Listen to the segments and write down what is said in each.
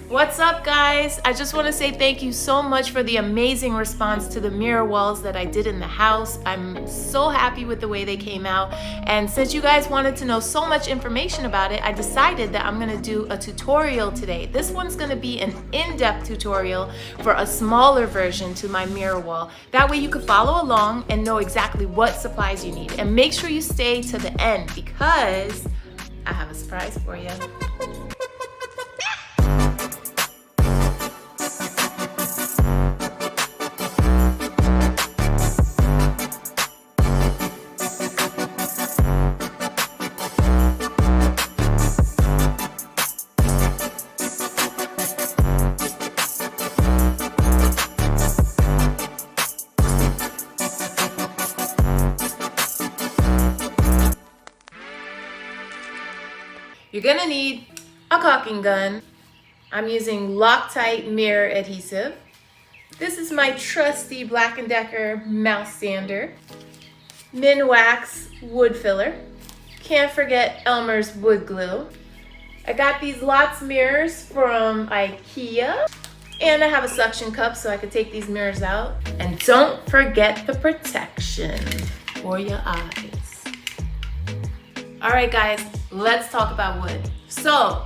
What's up, guys? I just want to say thank you so much for the amazing response to the mirror walls that I did in the house. I'm so happy with the way they came out. And since you guys wanted to know so much information about it, I decided that I'm going to do a tutorial today. This one's going to be an in-depth tutorial for a smaller version to my mirror wall. That way you can follow along and know exactly what supplies you need. And make sure you stay to the end because I have a surprise for you. You're gonna need a caulking gun. I'm using Loctite mirror adhesive. This is my trusty Black & Decker mouse sander. Minwax wood filler. Can't forget Elmer's wood glue. I got these Lots mirrors from IKEA. And I have a suction cup so I can take these mirrors out. And don't forget the protection for your eyes. All right, guys, let's talk about wood. So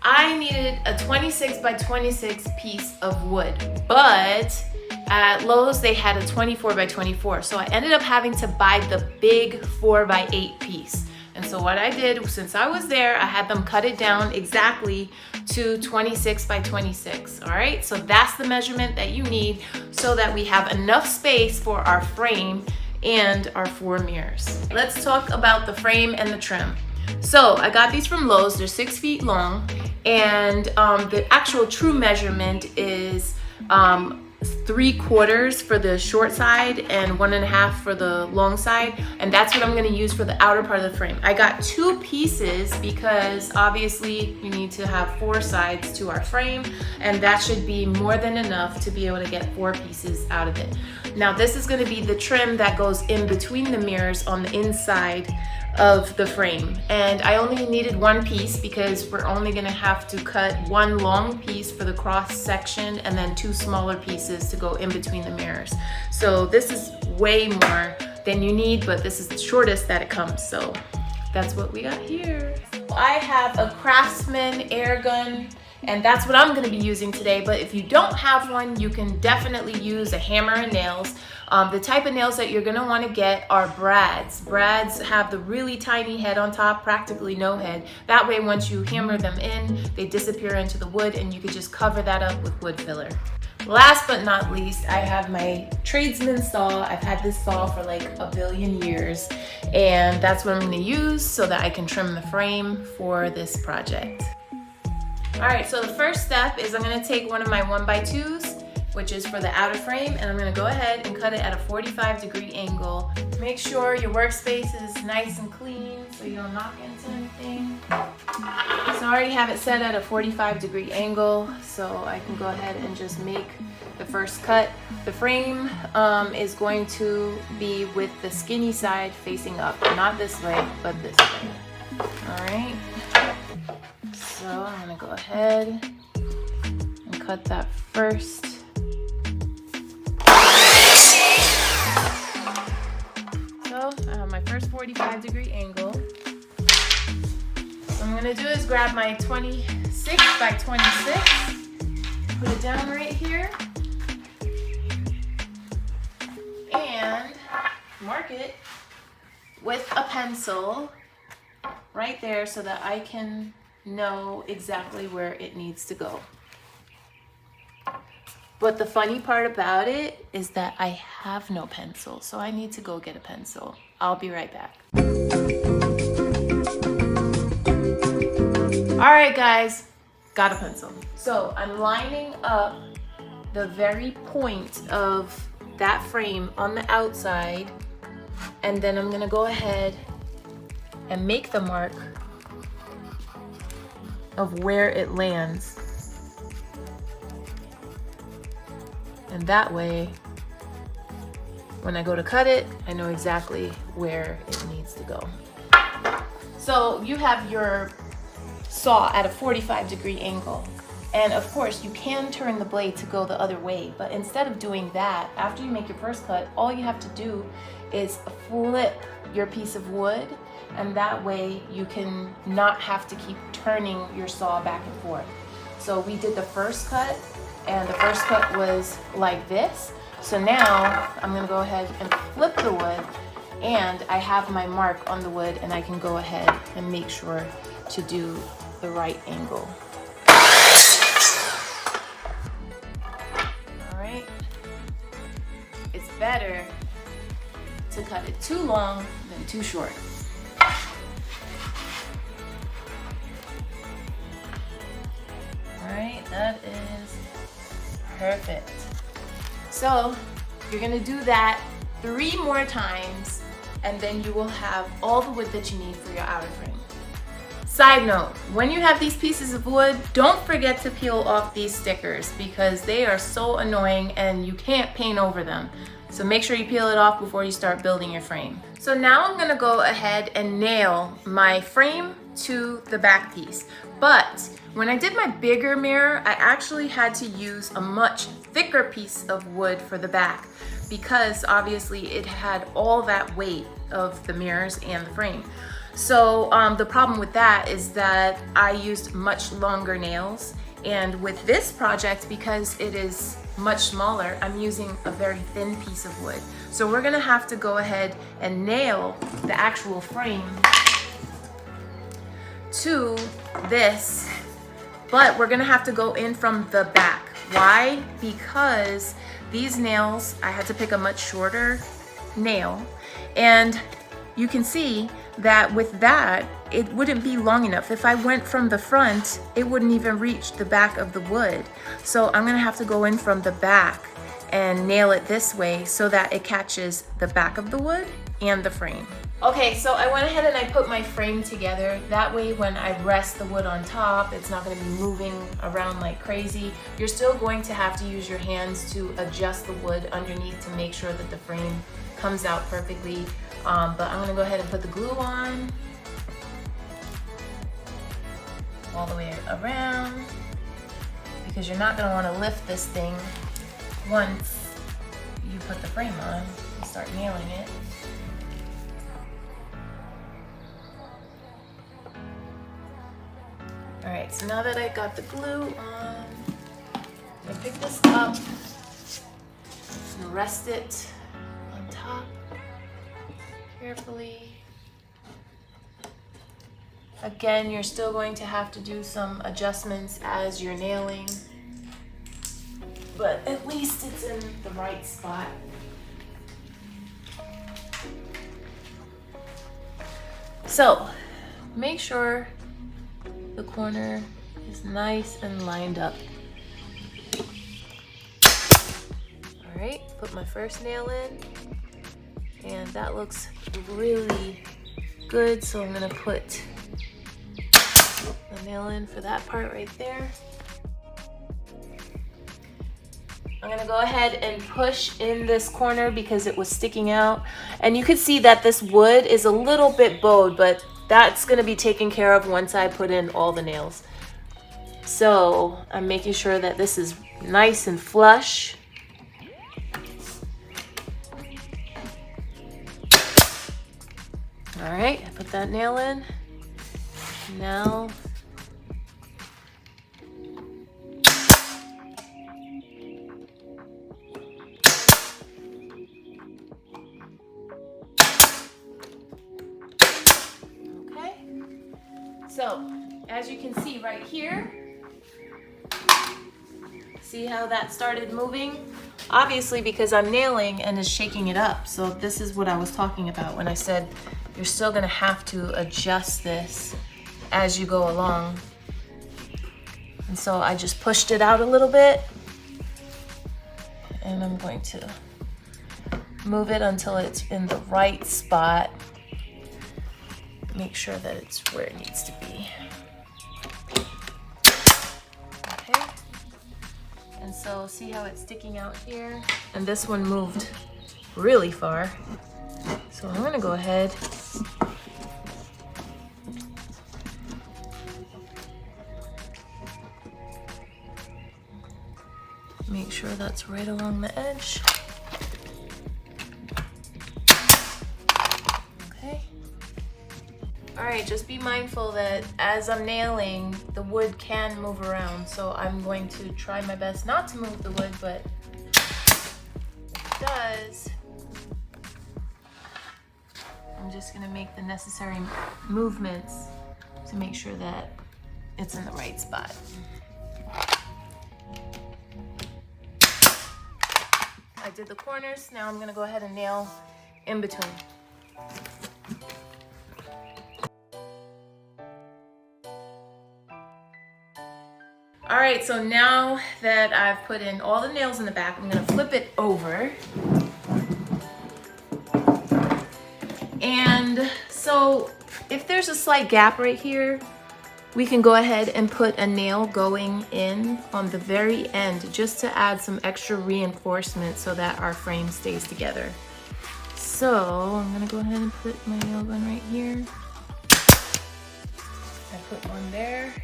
I needed a 26 by 26 piece of wood, but at Lowe's they had a 24 by 24. So I ended up having to buy the big 4 by 8 piece. And so what I did, since I was there, I had them cut it down exactly to 26 by 26. All right, so that's the measurement that you need so that we have enough space for our frame and our 4 mirrors. Let's talk about the frame and the trim. So I got these from Lowe's. They're 6 feet long, and the actual true measurement is 3/4 for the short side and 1.5 for the long side, and that's what I'm going to use for the outer part of the frame. I got 2 pieces because obviously we need to have 4 sides to our frame, and that should be more than enough to be able to get 4 pieces out of it. Now this is going to be the trim that goes in between the mirrors on the inside of the frame, and I only needed 1 piece because we're only going to have to cut 1 long piece for the cross section and then 2 smaller pieces to go in between the mirrors. So this is way more than you need, but this is the shortest that it comes, so that's what we got here. I have a Craftsman air gun, and that's what I'm going to be using today. But if you don't have one, you can definitely use a hammer and nails. The type of nails that you're going to want to get are brads. Brads have the really tiny head on top, practically no head. That way, once you hammer them in, they disappear into the wood, and you can just cover that up with wood filler. Last but not least, I have my tradesman saw. I've had this saw for like a billion years, and that's what I'm going to use so that I can trim the frame for this project. All right, so the first step is I'm going to take one of my 1x2s, which is for the outer frame, and I'm going to go ahead and cut it at a 45-degree angle. Make sure your workspace is nice and clean so you don't knock into anything. So I already have it set at a 45-degree angle, so I can go ahead and just make the first cut. The frame is going to be with the skinny side facing up, not this way, but this way. All right. So I'm gonna go ahead and cut that first. So I have my first 45-degree angle. What I'm gonna do is grab my 26 by 26, put it down right here, and mark it with a pencil right there so that I can know exactly where it needs to go. But the funny part about it is that I have no pencil, so I need to go get a pencil. I'll be right back. All right, guys, got a pencil. So I'm lining up the very point of that frame on the outside, and then I'm gonna go ahead and make the mark of where it lands. And that way, when I go to cut it, I know exactly where it needs to go. So you have your saw at a 45-degree angle. And of course, you can turn the blade to go the other way, but instead of doing that, after you make your first cut, all you have to do is flip your piece of wood, and that way you can not have to keep turning your saw back and forth. So we did the first cut, and the first cut was like this. So now I'm gonna go ahead and flip the wood, and I have my mark on the wood, and I can go ahead and make sure to do the right angle. It's better to cut it too long than too short. All right, that is perfect. So you're gonna do that 3 more times, and then you will have all the wood that you need for your outer frame. Side note, when you have these pieces of wood, don't forget to peel off these stickers because they are so annoying and you can't paint over them. So make sure you peel it off before you start building your frame. So now I'm gonna go ahead and nail my frame to the back piece. But when I did my bigger mirror, I actually had to use a much thicker piece of wood for the back because obviously it had all that weight of the mirrors and the frame. So the problem with that is that I used much longer nails, and with this project, because it is much smaller, I'm using a very thin piece of wood. So we're gonna have to go ahead and nail the actual frame to this, but we're gonna have to go in from the back. Why? Because these nails, I had to pick a much shorter nail, and you can see that with that, it wouldn't be long enough. If I went from the front, it wouldn't even reach the back of the wood. So I'm gonna have to go in from the back and nail it this way so that it catches the back of the wood and the frame. Okay, so I went ahead and I put my frame together. That way when I rest the wood on top, it's not gonna be moving around like crazy. You're still going to have to use your hands to adjust the wood underneath to make sure that the frame comes out perfectly. But I'm gonna go ahead and put the glue on all the way around because you're not gonna wanna lift this thing once you put the frame on and start nailing it. All right, so now that I got the glue on, I'm gonna pick this up and rest it on top carefully. Again, you're still going to have to do some adjustments as you're nailing, but at least it's in the right spot. So, make sure the corner is nice and lined up. All right, put my first nail in, and that looks really good, so I'm gonna put the nail in for that part right there. I'm gonna go ahead and push in this corner because it was sticking out, and you can see that this wood is a little bit bowed, but that's gonna be taken care of once I put in all the nails. So I'm making sure that this is nice and flush. All right, I put that nail in. Now, okay. So, as you can see right here, see how that started moving? Obviously because I'm nailing and it's shaking it up. So this is what I was talking about when I said you're still gonna have to adjust this as you go along. And so I just pushed it out a little bit, and I'm going to move it until it's in the right spot. Make sure that it's where it needs to be. Okay. And so see how it's sticking out here? And this one moved really far. So I'm gonna go ahead Make sure that's right along the edge. Okay. All right, just be mindful that as I'm nailing, the wood can move around. So I'm going to try my best not to move the wood, but if it does, I'm just gonna make the necessary movements to make sure that it's in the right spot. I did the corners, now I'm gonna go ahead and nail in between. All right, so now that I've put in all the nails in the back, I'm gonna flip it over. And so if there's a slight gap right here, we can go ahead and put a nail going in on the very end just to add some extra reinforcement so that our frame stays together. So I'm gonna go ahead and put my nail gun right here. I put one there.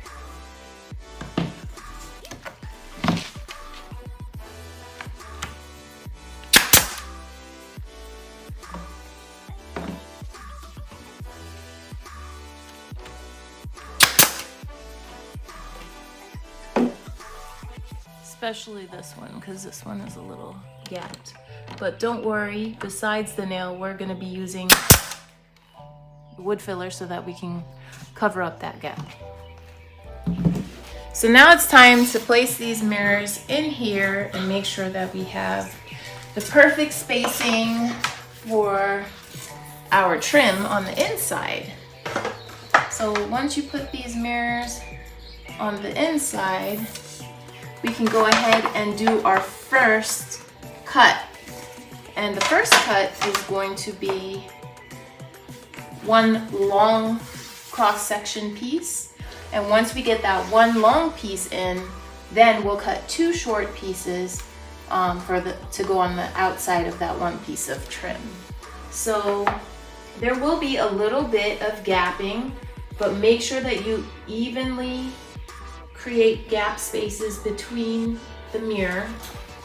Especially this one, because this one is a little gapped. But don't worry, besides the nail, we're gonna be using wood filler so that we can cover up that gap. So now it's time to place these mirrors in here and make sure that we have the perfect spacing for our trim on the inside. So once you put these mirrors on the inside, we can go ahead and do our first cut. And the first cut is going to be one long cross-section piece. And once we get that one long piece in, then we'll cut two short pieces to go on the outside of that one piece of trim. So there will be a little bit of gapping, but make sure that you evenly create gap spaces between the mirror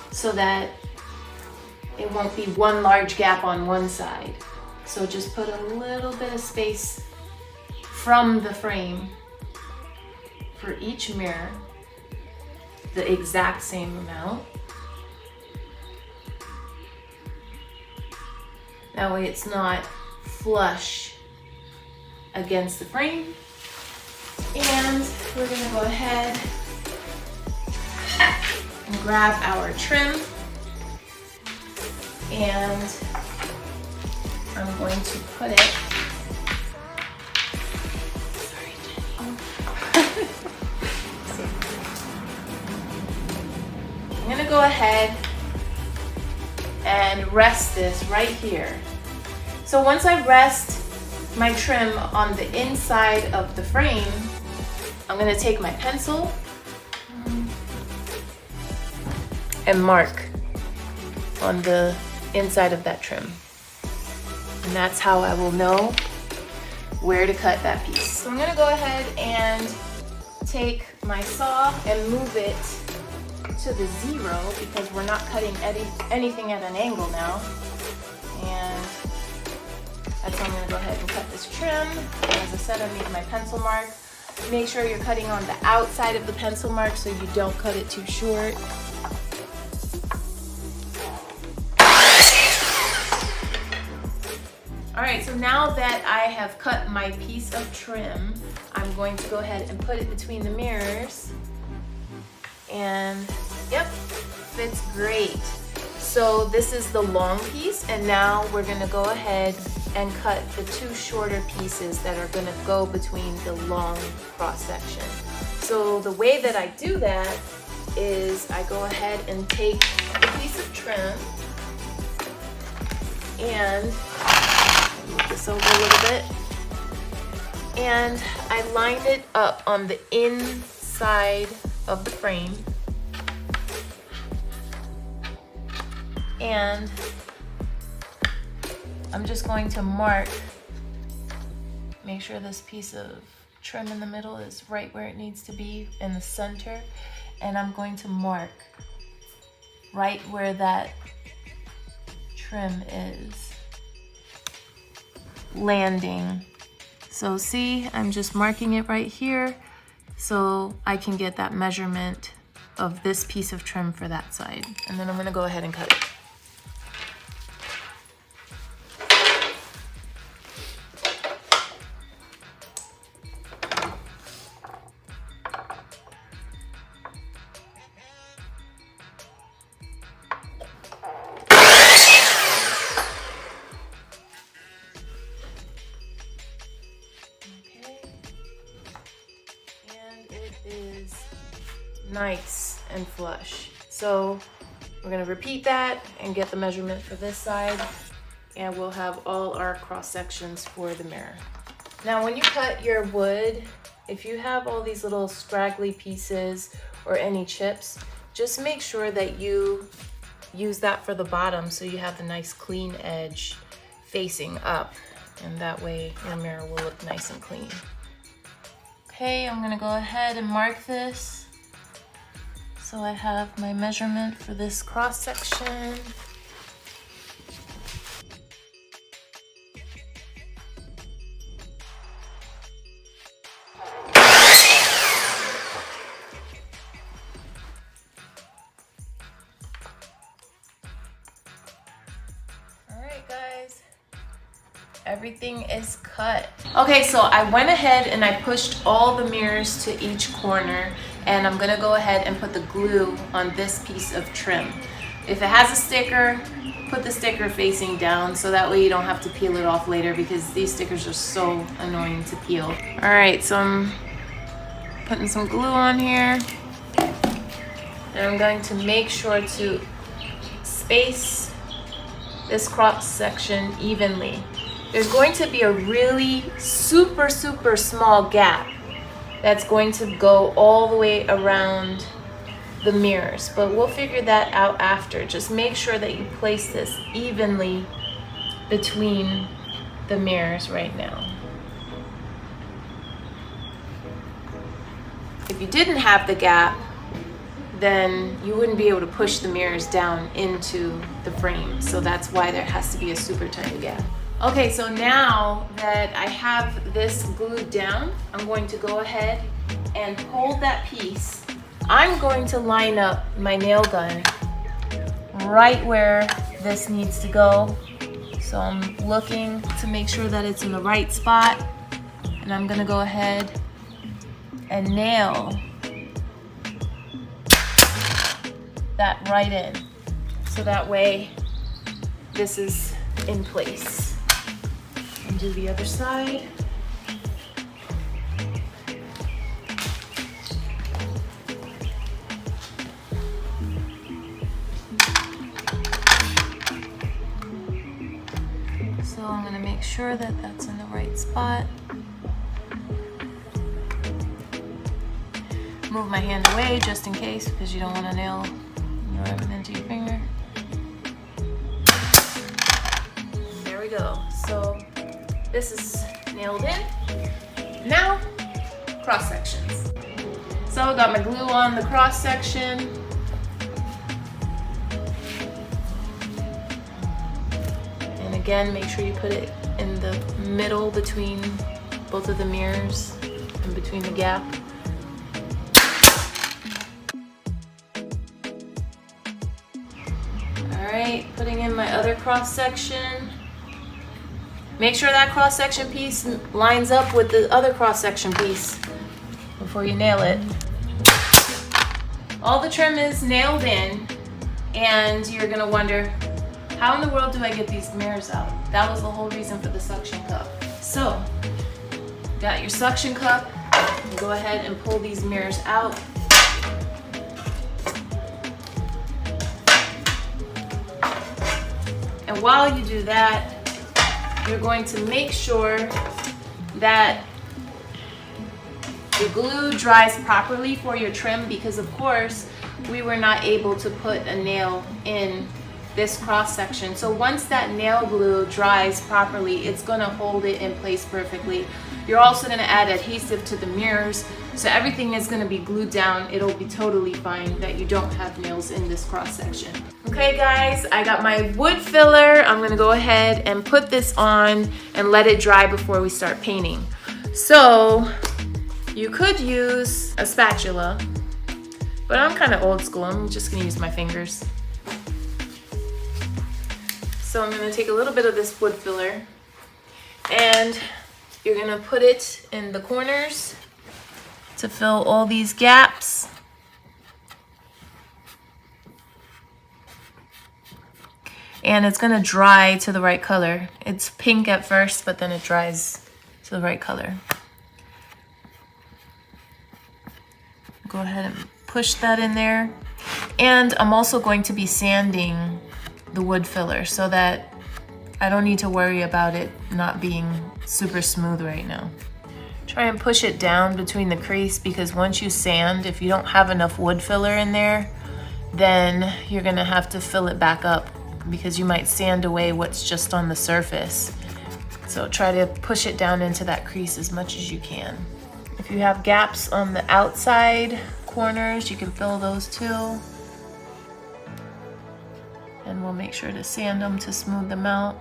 so that it won't be one large gap on one side. So just put a little bit of space from the frame for each mirror, the exact same amount. That way it's not flush against the frame. And we're gonna go ahead and grab our trim, and I'm going to put it, sorry Jenny. I'm gonna go ahead and rest this right here. So once I rest my trim on the inside of the frame, I'm gonna take my pencil and mark on the inside of that trim. And that's how I will know where to cut that piece. So I'm gonna go ahead and take my saw and move it to the 0 because we're not cutting anything at an angle now. And that's how I'm gonna go ahead and cut this trim. As I said, I made my pencil mark. Make sure you're cutting on the outside of the pencil mark so you don't cut it too short. All right, so now that I have cut my piece of trim, I'm going to go ahead and put it between the mirrors. And yep, fits great. So this is the long piece, and now we're gonna go ahead and cut the two shorter pieces that are gonna go between the long cross section. So the way that I do that is I go ahead and take the piece of trim and move this over a little bit, and I line it up on the inside of the frame. And I'm just going to mark, make sure this piece of trim in the middle is right where it needs to be in the center, and I'm going to mark right where that trim is landing. So see, I'm just marking it right here so I can get that measurement of this piece of trim for that side. And then I'm gonna go ahead and cut it. Is nice and flush. So we're going to repeat that and get the measurement for this side, and we'll have all our cross sections for the mirror. Now when you cut your wood, if you have all these little scraggly pieces or any chips, just make sure that you use that for the bottom so you have the nice clean edge facing up, and that way your mirror will look nice and clean. Okay, I'm gonna go ahead and mark this so I have my measurement for this cross section. All right, guys. Everything is cut. Okay, so I went ahead and I pushed all the mirrors to each corner, and I'm gonna go ahead and put the glue on this piece of trim. If it has a sticker, put the sticker facing down so that way you don't have to peel it off later, because these stickers are so annoying to peel. All right, so I'm putting some glue on here, and I'm going to make sure to space this cross section evenly. There's going to be a really super small gap that's going to go all the way around the mirrors, but we'll figure that out after. Just make sure that you place this evenly between the mirrors right now. If you didn't have the gap, then you wouldn't be able to push the mirrors down into the frame. So that's why there has to be a super tiny gap. Okay, so now that I have this glued down, I'm going to go ahead and hold that piece. I'm going to line up my nail gun right where this needs to go. So I'm looking to make sure that it's in the right spot, and I'm gonna go ahead and nail that right in. So that way this is in place. And do the other side. So I'm going to make sure that that's in the right spot. Move my hand away just in case, because you don't want to nail it into your finger. There we go. So this is nailed in. Now, cross sections. So I got my glue on the cross section. And again, make sure you put it in the middle between both of the mirrors and between the gap. All right, putting in my other cross section. Make sure that cross-section piece lines up with the other cross-section piece before you nail it. All the trim is nailed in, and you're gonna wonder, how in the world do I get these mirrors out? That was the whole reason for the suction cup. So, got your suction cup, you go ahead and pull these mirrors out. And while you do that, you're going to make sure that the glue dries properly for your trim, because of course we were not able to put a nail in this cross section. So once that nail glue dries properly, it's going to hold it in place perfectly. You're also going to add adhesive to the mirrors So everything is gonna be glued down. It'll be totally fine that you don't have nails in this cross section. Okay guys, I got my wood filler. I'm gonna go ahead and put this on and let it dry before we start painting. So you could use a spatula, but I'm kind of old school. I'm just gonna use my fingers. So I'm gonna take a little bit of this wood filler and you're gonna put it in the corners to fill all these gaps. And it's gonna dry to the right color. It's pink at first, but then it dries to the right color. Go ahead and push that in there. And I'm also going to be sanding the wood filler so that I don't need to worry about it not being super smooth right now. Try and push it down between the crease, because once you sand, if you don't have enough wood filler in there, then you're gonna have to fill it back up because you might sand away what's just on the surface. So try to push it down into that crease as much as you can. If you have gaps on the outside corners, you can fill those too. And we'll make sure to sand them to smooth them out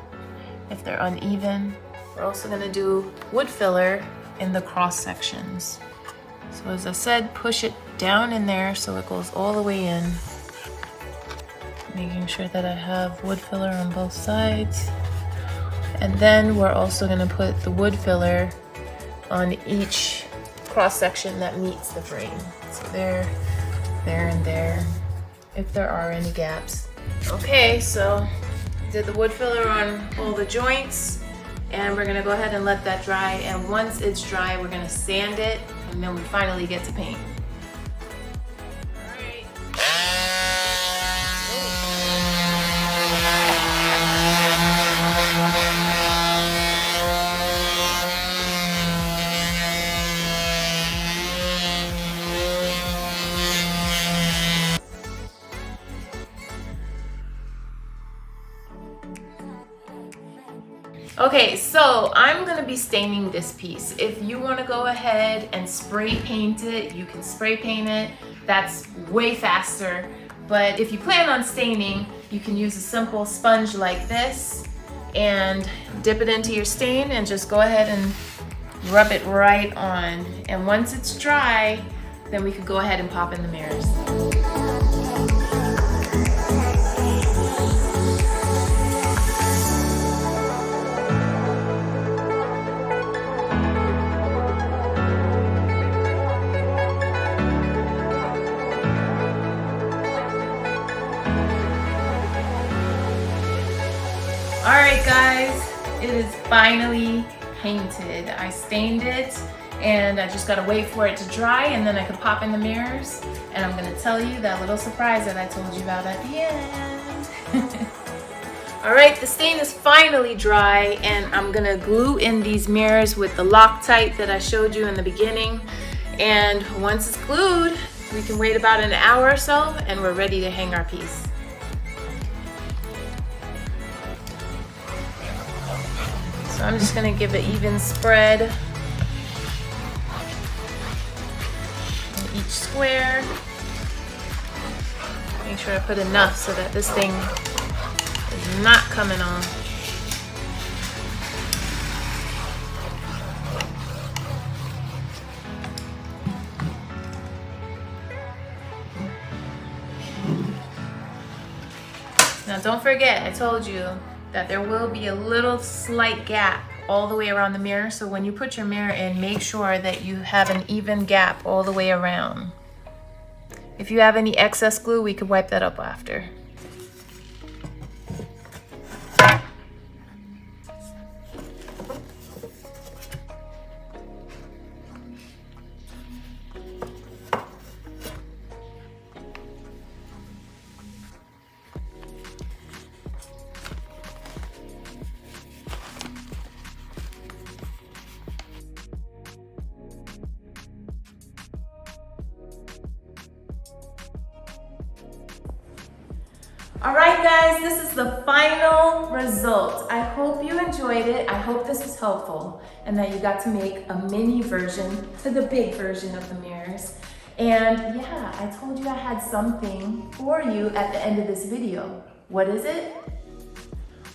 if they're uneven. We're also gonna do wood filler in the cross sections. So as I said, push it down in there so it goes all the way in. Making sure that I have wood filler on both sides. And then we're also gonna put the wood filler on each cross section that meets the frame. So there, there, and there, if there are any gaps. Okay, so did the wood filler on all the joints, and we're gonna go ahead and let that dry. And once it's dry, we're gonna sand it, and then we finally get to paint. Okay, so I'm gonna be staining this piece. If you wanna go ahead and spray paint it, you can spray paint it. That's way faster. But if you plan on staining, you can use a simple sponge like this and dip it into your stain and just go ahead and rub it right on. And once it's dry, then we could go ahead and pop in the mirrors. Alright guys, it is finally painted. I stained it and I just gotta wait for it to dry and then I can pop in the mirrors, and I'm gonna tell you that little surprise that I told you about at the end. Alright, the stain is finally dry and I'm gonna glue in these mirrors with the Loctite that I showed you in the beginning. And once it's glued, we can wait about an hour or so and we're ready to hang our piece. So I'm just gonna give an even spread in each square. Make sure I put enough so that this thing is not coming off. Now don't forget, I told you that there will be a little slight gap all the way around the mirror. So when you put your mirror in, make sure that you have an even gap all the way around. If you have any excess glue, we could wipe that up after. All right, guys, this is the final result. I hope you enjoyed it. I hope this was helpful and that you got to make a mini version to the big version of the mirrors. And yeah, I told you I had something for you at the end of this video. What is it?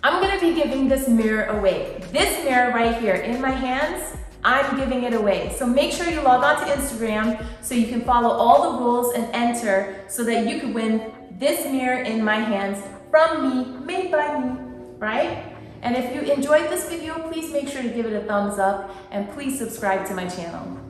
I'm gonna be giving this mirror away. This mirror right here in my hands, I'm giving it away. So make sure you log on to Instagram so you can follow all the rules and enter so that you can win this mirror in my hands from me, made by me, right? And if you enjoyed this video, please make sure to give it a thumbs up and please subscribe to my channel.